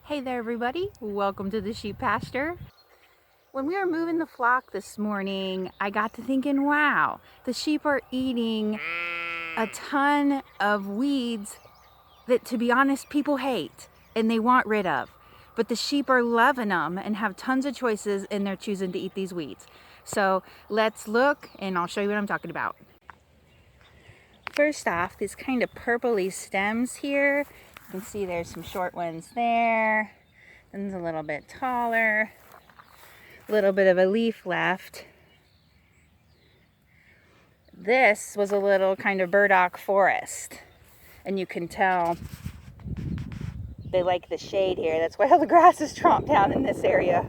Hey there everybody, welcome to the sheep pasture. When we were moving the flock this morning, I got to thinking, wow, the sheep are eating a ton of weeds that, to be honest, people hate and they want rid of. But the sheep are loving them and have tons of choices, and they're choosing to eat these weeds. So let's look and I'll show you what I'm talking about. First off, these kind of purpley stems here. You can see there's some short ones there. One's a little bit taller. A little bit of a leaf left. This was a little kind of burdock forest. And you can tell they like the shade here. That's why all the grass is chopped down in this area.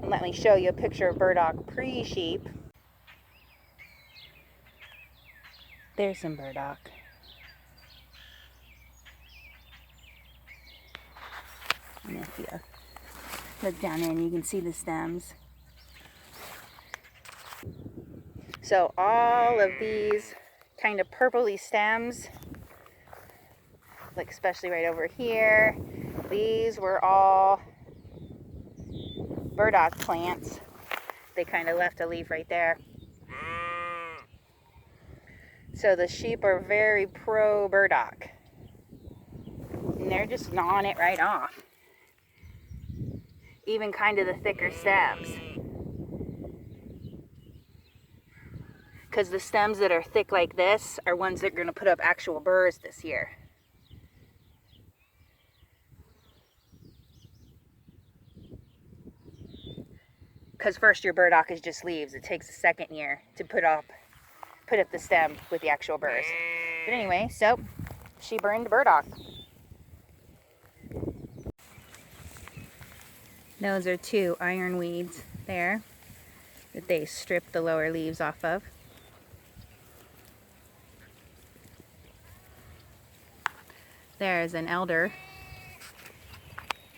And let me show you a picture of burdock pre-sheep. There's some burdock. And if you look down in, you can see the stems. So all of these kind of purpley stems, like especially right over here, these were all burdock plants. They kind of left a leaf right there. So the sheep are very pro burdock. And they're just gnawing it right off. Even kind of the thicker stems. Because the stems that are thick like this are ones that are going to put up actual burrs this year. Because first year burdock is just leaves. It takes a second year to put up the stem with the actual burrs. But anyway, so she burned burdock. Those are two ironweeds there that they stripped the lower leaves off of. There's an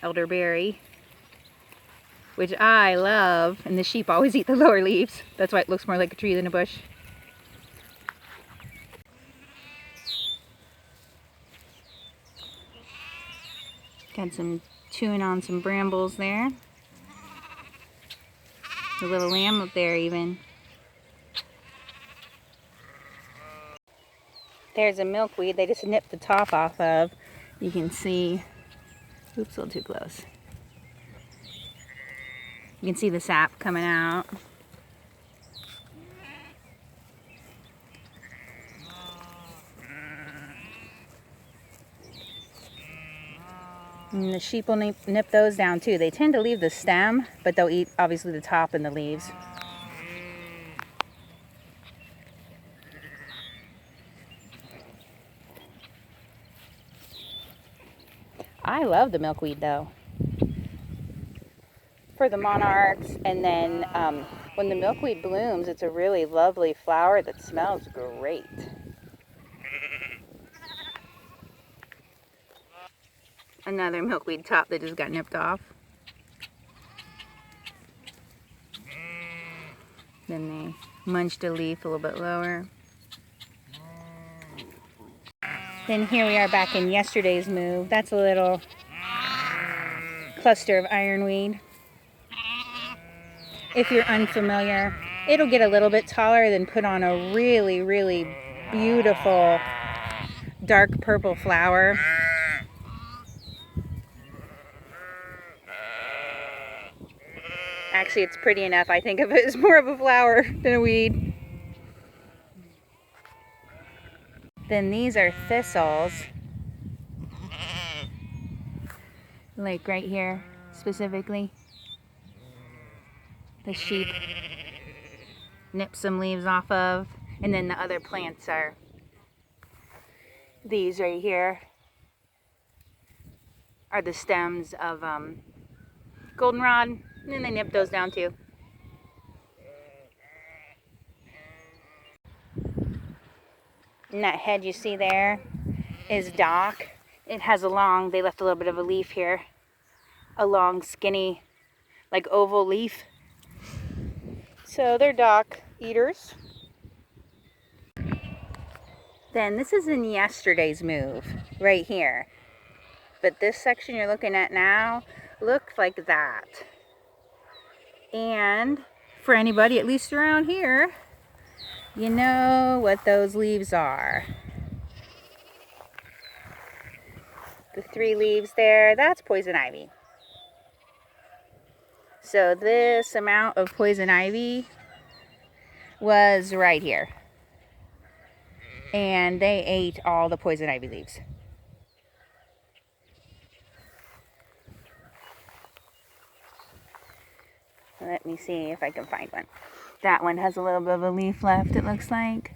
elderberry, which I love, and the sheep always eat the lower leaves. That's why it looks more like a tree than a bush. Got some chewing on some brambles there. A little lamb up there even. There's a milkweed they just nipped the top off of. You can see, oops, a little too close. You can see the sap coming out. And the sheep will nip those down too. They tend to leave the stem, but they'll eat obviously the top and the leaves. I love the milkweed though. For the monarchs, and then when the milkweed blooms, it's a really lovely flower that smells great. Another milkweed top that just got nipped off. Then they munched a leaf a little bit lower. Then here we are back in yesterday's move. That's a little cluster of ironweed. If you're unfamiliar, it'll get a little bit taller, then put on a really, really beautiful dark purple flower. Actually, it's pretty enough. I think of it as more of a flower than a weed. Then these are thistles. Like right here, specifically. The sheep nip some leaves off of. And then the other plants are these right here. Are the stems of goldenrod. And then they nip those down too. And that head you see there is dock. It has they left a little bit of a leaf here. A long, skinny, like oval leaf. So they're dock eaters. Then this is in yesterday's move, right here. but this section you're looking at now looks like that. And for anybody, at least around here, you know what those leaves are. The 3 leaves there, that's poison ivy. So this amount of poison ivy was right here. And they ate all the poison ivy leaves. Let me see if I can find one. That one has a little bit of a leaf left, it looks like.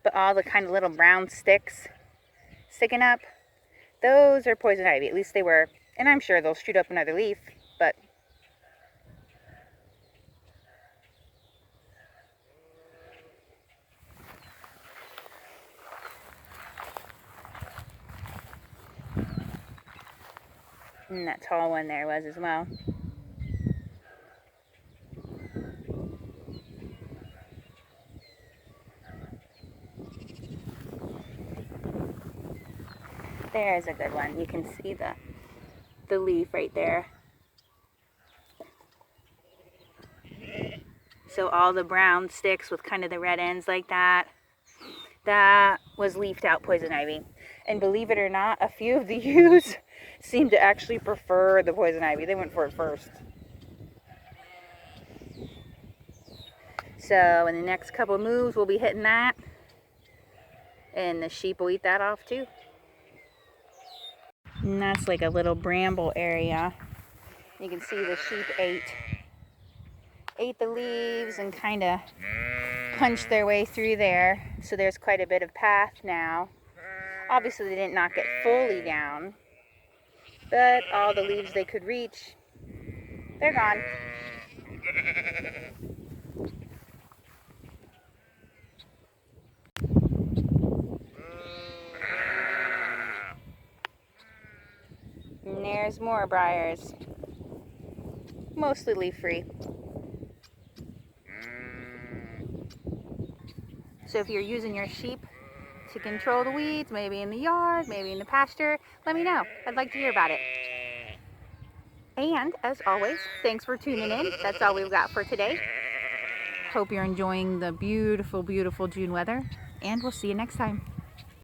But all the kind of little brown sticks sticking up, those are poison ivy. At least they were. And I'm sure they'll shoot up another leaf, but and that tall one there was as well. There's a good one. You can see the leaf right there. So all the brown sticks with kind of the red ends like that, that was leafed out poison ivy. And believe it or not, a few of the ewes seem to actually prefer the poison ivy. They went for it first. So in the next couple of moves, we'll be hitting that. And the sheep will eat that off too. And that's like a little bramble area. You can see the sheep ate the leaves and kind of punched their way through there. So there's quite a bit of path now. Obviously they didn't knock it fully down, but all the leaves they could reach, they're gone. And there's more briars, mostly leaf-free. So if you're using your sheep to control the weeds, maybe in the yard, maybe in the pasture, let me know. I'd like to hear about it. And as always, thanks for tuning in. That's all we've got for today. Hope you're enjoying the beautiful, beautiful June weather, and we'll see you next time.